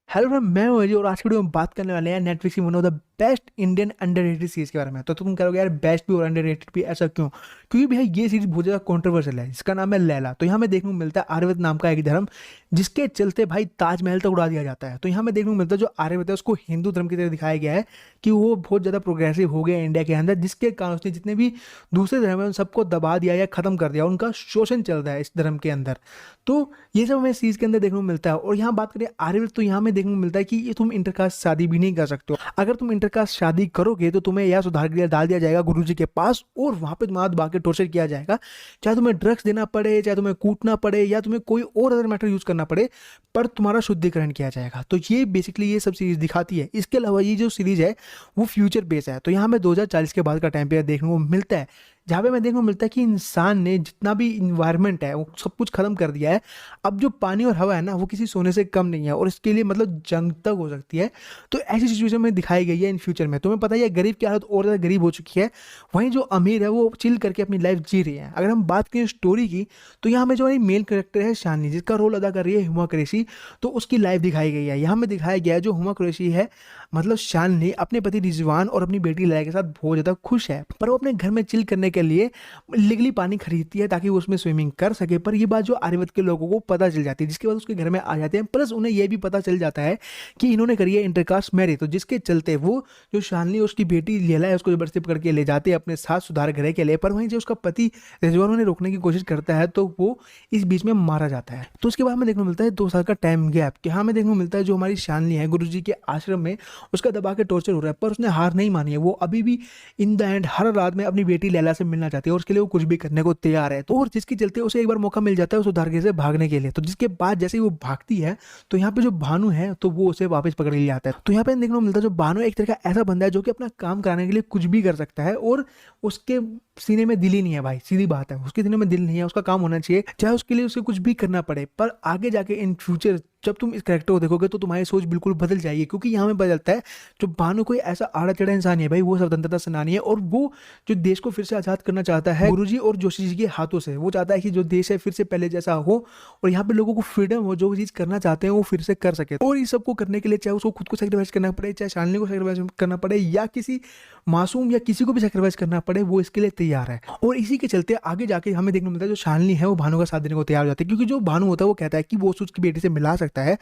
Hello friend, मैं हूं अजय और आज की वीडियो में बात करने वाले हैं नेटफ्लिक्स की one of the best Indian underrated series के बारे में। तो तुम कहोगे यार बेस्ट भी और अंडररेटेड भी, ऐसा क्यों? क्योंकि भैया ये सीरीज बहुत ज़्यादा कंट्रोवर्शियल है। इसका नाम है लैला। तो यहाँ में देखने को मिलता है आर्यवत नाम का एक धर्म, जिसके चलते भाई ताजमहल तक उड़ा दिया जाता है। तो यहाँ में देखने को मिलता है जो आर्यवत है उसको हिंदू धर्म की तरह दिखाया गया है कि वो बहुत ज़्यादा प्रोग्रेसिव हो गया इंडिया के अंदर, जिसके कारण उसने जितने भी दूसरे धर्म है उन सबको दबा दिया या खत्म कर दिया। उनका शोषण चल रहा है इस धर्म के अंदर। तो ये सब हमें सीरीज के अंदर देखने को मिलता है। और यहाँ बात करें आर्यवत, तो यहाँ में देखने को मिलता है कि ये तुम इंटरकास्ट शादी भी नहीं कर सकते हो। अगर तुम इंटरकास्ट शादी करोगे तो तुम्हें या सुधार के लिए डाल दिया जाएगा गुरुजी के पास और वहां पे तुम्हारा दबा के टॉर्चर किया जाएगा। चाहे तुम्हें ड्रग्स देना पड़े, चाहे तुम्हें कूटना पड़े, या तुम्हें कोई और अदर मैटर यूज करना पड़े, पर तुम्हारा शुद्धिकरण किया जाएगा। तो ये बेसिकली ये सब सीरीज दिखाती है। इसके अलावा ये जो सीरीज है वो फ्यूचर बेस है। तो यहाँ में 2040 के बाद का टाइम पीरियड देखने को मिलता है, जहाँ पे मैं देखने को मिलता है कि इंसान ने जितना भी इन्वायरमेंट है वो सब कुछ खत्म कर दिया है। अब जो पानी और हवा है ना वो किसी सोने से कम नहीं है और इसके लिए मतलब जंग तक हो सकती है। तो ऐसी सिचुएशन में दिखाई गई है इन फ्यूचर में। तुम्हें पता ही है गरीब की हालत और ज़्यादा गरीब हो चुकी है, वहीं जो अमीर है वो चिल करके अपनी लाइफ जी रही है। अगर हम बात करें स्टोरी की, तो यहाँ में जो हमारी मेन कैरेक्टर है शालिनी, जिसका रोल अदा कर रही है हुमा कुरैशी, तो उसकी लाइफ दिखाई गई है। यहाँ में दिखाया गया है जो हुमा कुरैशी है, मतलब शालिनी अपने पति रिजवान और अपनी बेटी लैला के साथ बहुत ज़्यादा खुश है, पर वो अपने घर में चिल करने के लिए लीगली पानी खरीदती है ताकि वो उसमें स्विमिंग कर सके। पर ये बात जो आर्यवत के लोगों को पता चल जाती है, जिसके बाद उसके घर में आ जाते हैं। प्लस उन्हें यह भी पता चल जाता है कि इन्होंने करी है इंटरकास्ट मैरिज, तो जिसके चलते वो जो शालिनी उसकी बेटी लैला है उसको जबरदस्ती पकड़ के ले जाते हैं अपने साथ सुधार गृह के लिए। पर वहीं जो उसका पति रिजवान उन्हें रोकने की कोशिश करता है तो वो इस बीच में मारा जाता है। तो उसके बाद हमें देखने को मिलता है 2 साल का टाइम गैप, कि हमें देखने को मिलता है जो हमारी शालिनी है गुरु जी के आश्रम में उसका दबा के टॉर्चर हो रहा है, पर उसने हार नहीं मानी है। वो अभी भी इन द एंड हर रात में अपनी बेटी लैला से मिलना चाहती है और उसके लिए वो कुछ भी करने को तैयार है। तो और जिसके चलते उसे एक बार मौका मिल जाता है उस उद्धार से भागने के लिए। तो जिसके बाद जैसे ही वो भागती है तो यहाँ पे जो भानु है तो वो उसे वापस पकड़ लिया जाता है। तो यहाँ पे देखने को मिलता है जो भानु एक तरह का ऐसा बंदा है जो कि अपना काम कराने के लिए कुछ भी कर सकता है और उसके सीने में दिल ही नहीं है भाई, सीधी बात है, उसके सीने में दिल नहीं है। उसका काम होना चाहिए चाहे उसके लिए उसे कुछ भी करना पड़े। पर आगे जाके इन फ्यूचर जब तुम इस कैरेक्टर को देखोगे तो तुम्हारी सोच बिल्कुल बदल जाएगी, क्योंकि यहाँ में बदलता है जो भानु कोई ऐसा आड़ा चढ़ा इंसान नहीं है भाई, वो स्वतंत्रता सेनानी है और वो जो देश को फिर से आजाद करना चाहता है गुरुजी और जोशी जी के हाथों से। वो चाहता है कि जो देश है फिर से पहले जैसा हो और यहाँ पे लोगों को फ्रीडम हो, जो चीज करना चाहते हैं वो फिर से कर सके। और इस सबको करने के लिए चाहे उसको खुद को सेक्रीफाइस करना पड़े, चाहे शालिनी को सेक्रीफाइस करना पड़े, या किसी मासूम या किसी को भी सेक्रीफाइस करना पड़े, वो इसके लिए तैयार है। और इसी के चलते आगे जाके हमें देखने को मिलता है जो शालिनी है वो भानु का साथ देने को तैयार हो जाती है, क्योंकि जो भानु होता है वो कहता है कि वो उसकी बेटी से मिला सकता है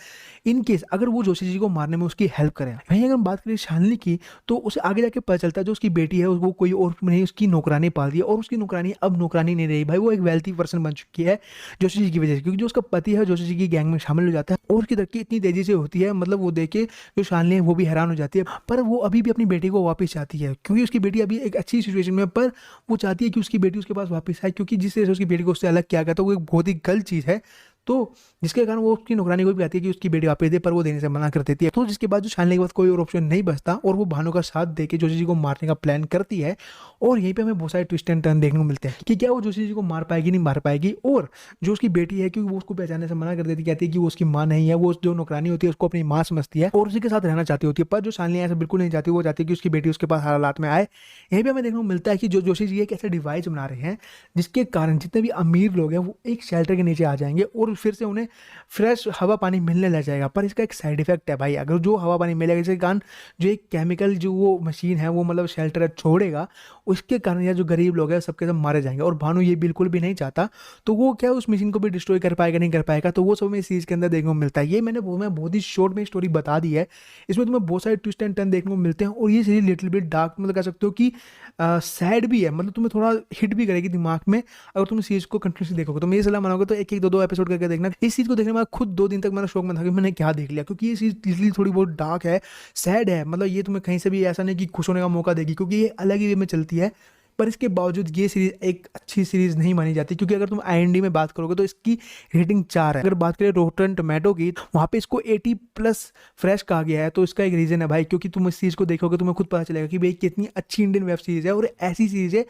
इन केस अगर वो जोशी जी को मारने में उसकी हेल्प करे। वहीं अगर हम बात करें शालिनी की, तो उसे आगे जाके पता चलता है जो उसकी बेटी है वो कोई और नहीं उसकी नौकरानी पालती है, और उसकी नौकरानी अब नौकरानी नहीं रही भाई, वो एक वेल्थी पर्सन बन चुकी है जोशी जी की वजह से। क्योंकि जो उसका पति है जोशी जी की गैंग में शामिल हो जाता है और उसकी तरक्की इतनी तेजी से होती है, मतलब वो देखे जो शालिनी है वो भी हैरान हो जाती है। पर वो अभी भी अपनी बेटी को वापस चाहती है, क्योंकि उसकी बेटी अभी एक अच्छी सिचुएशन में, पर वो चाहती है कि उसकी बेटी उसके पास वापस आए, क्योंकि जिस तरह से उसकी बेटी को उससे अलग किया गया तो वो एक बहुत ही गलत चीज़ है। तो जिसके कारण वो उसकी नौकरानी को भी कहती है कि उसकी बेटी वापस दे, पर वो देने से मना कर देती है। तो जिसके बाद जो शालिनी के पास कोई और ऑप्शन नहीं बचता और वो भानु का साथ देके जोशी जी को मारने का प्लान करती है। और यहीं पे हमें बहुत सारे ट्विस्ट एंड टर्न देखने को मिलते हैं कि क्या वो जोशी जी को मार पाएगी नहीं मार पाएगी। और जो उसकी बेटी है क्योंकि वो उसको पहचानने से मना कर देती, कहती है कि वो उसकी माँ नहीं है, वो जो नौकरानी होती है उसको अपनी माँ समझती है और उसी के साथ रहना चाहती होती है। पर जो शालिनी ऐसा बिल्कुल नहीं चाहती, वो चाहती है कि उसकी बेटी उसके पास हर हालात में आए। यहीं पे हमें देखने को मिलता है कि जो जोशी जी एक ऐसा डिवाइस बना रहे हैं जिसके कारण जितने भी अमीर लोग हैं वो एक शेल्टर के नीचे आ जाएंगे और फिर से उन्हें फ्रेश हवा पानी मिलने लग जाएगा। पर इसका एक साइड इफेक्ट है भाई, अगर जो हवा पानी मिलेगा इसके कारण जो एक केमिकल जो वो मशीन है वो मतलब शेल्टर छोड़ेगा, उसके कारण यार जो गरीब लोग हैं सबके सब मारे जाएंगे। और भानु ये बिल्कुल भी नहीं चाहता, तो वो क्या उस मशीन को भी डिस्ट्रॉय कर पाएगा नहीं कर पाएगा। तो वो सब हमें इस सीरीज के अंदर देखने को मिलता है। ये मैंने बहुत ही शॉर्ट में स्टोरी बता दी है, इसमें तुम्हें बहुत सारे ट्विस्ट एंड टर्न देखने को मिलते हैं। और ये सीरीज लिटिल बिट डार्क मतलब कह सकते हो कि सैड भी है, मतलब तुम्हें थोड़ा हिट भी करेगी दिमाग में अगर तुम सीरीज को कंटिन्यूसली देखोगे। तो मैं ये सलाह मानोगे तो एक एक दो एपिसोड करके देखना। इस चीज को देखने में खुद 2 दिन तक मेरा शौक में था कि मैंने क्या देख लिया, क्योंकि ये चीज लिटरली थोड़ी बहुत डार्क है, सैड है। मतलब ये तुम्हें कहीं से भी ऐसा नहीं कि खुश होने का मौका देगी, क्योंकि ये अलग ही वे में चलती है। पर इसके बावजूद ये सीरीज एक अच्छी सीरीज नहीं मानी जाती, क्योंकि अगर तुम IMDb में बात करोगे तो इसकी रेटिंग 4 है। अगर बात करें रोटन टोमेटो की, वहाँ पे इसको 80+ फ्रेश कहा गया है। तो इसका एक रीजन है भाई, क्योंकि तुम इस चीज को देखोगे तुम्हें खुद पता चलेगा कि भाई कितनी अच्छी इंडियन वेब सीरीज है और ऐसी सीरीज है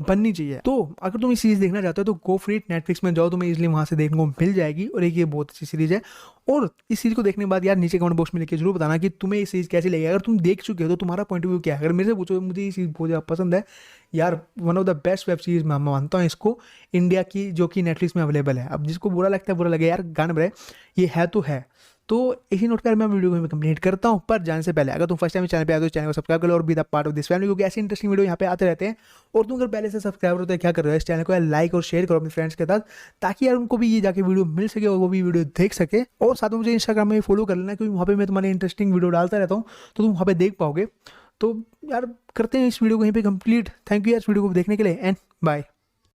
बननी चाहिए। तो अगर तुम इस सीरीज देखना चाहते हो तो गो फ्री इट, नेटफ्लिक्स में जाओ, तुम्हें इजिली वहां से देखने को मिल जाएगी। और एक ये बहुत अच्छी सीरीज है। और इस सीरीज को देखने के बाद यार नीचे कमेंट बॉक्स में लिख के जरूर बताना कि तुम्हें ये सीरीज कैसी लगी। अगर तुम देख चुके हो तो तुम्हारा पॉइंट ऑफ व्यू क्या है। अगर मेरे से पूछो मुझे ये सीरीज बहुत ज़्यादा पसंद है यार, one of the best web series मैं मानता हूँ इसको इंडिया की, जो कि नेटफ्लिक्स में अवेलेबल है। अब जिसको बुरा लगता है बुरा लगे यार, गाने बड़े ये है तो है। तो इसी नोट पर मैं वीडियो को कंप्लीट करता हूँ, पर जाने से पहले अगर तुम फर्स्ट टाइम चैनल पे आए तो चैनल को सब्सक्राइब कर लो और be the part of this family, क्योंकि ऐसी इंटरेस्टिंग वीडियो यहाँ पे आते रहते हैं। और तुम अगर पहले से सब्सक्राइबर हो तो क्या कर रहे हो, इस चैनल को लाइक और शेयर करो अपने फ्रेंड्स के साथ, ताकि यार उनको भी ये जाके वीडियो मिल सके और वो भी वीडियो देख सके। और साथ में मुझे इंस्टाग्राम में फॉलो कर लेना, क्योंकि वहाँ पे मैं तुम्हारे इंटरेस्टिंग वीडियो डालता रहता हूँ, तो तुम वहाँ पे देख पाओगे। तो यार करते हैं इस वीडियो को यहीं पे कंप्लीट। थैंक यू यार इस वीडियो को देखने के लिए, एंड बाय।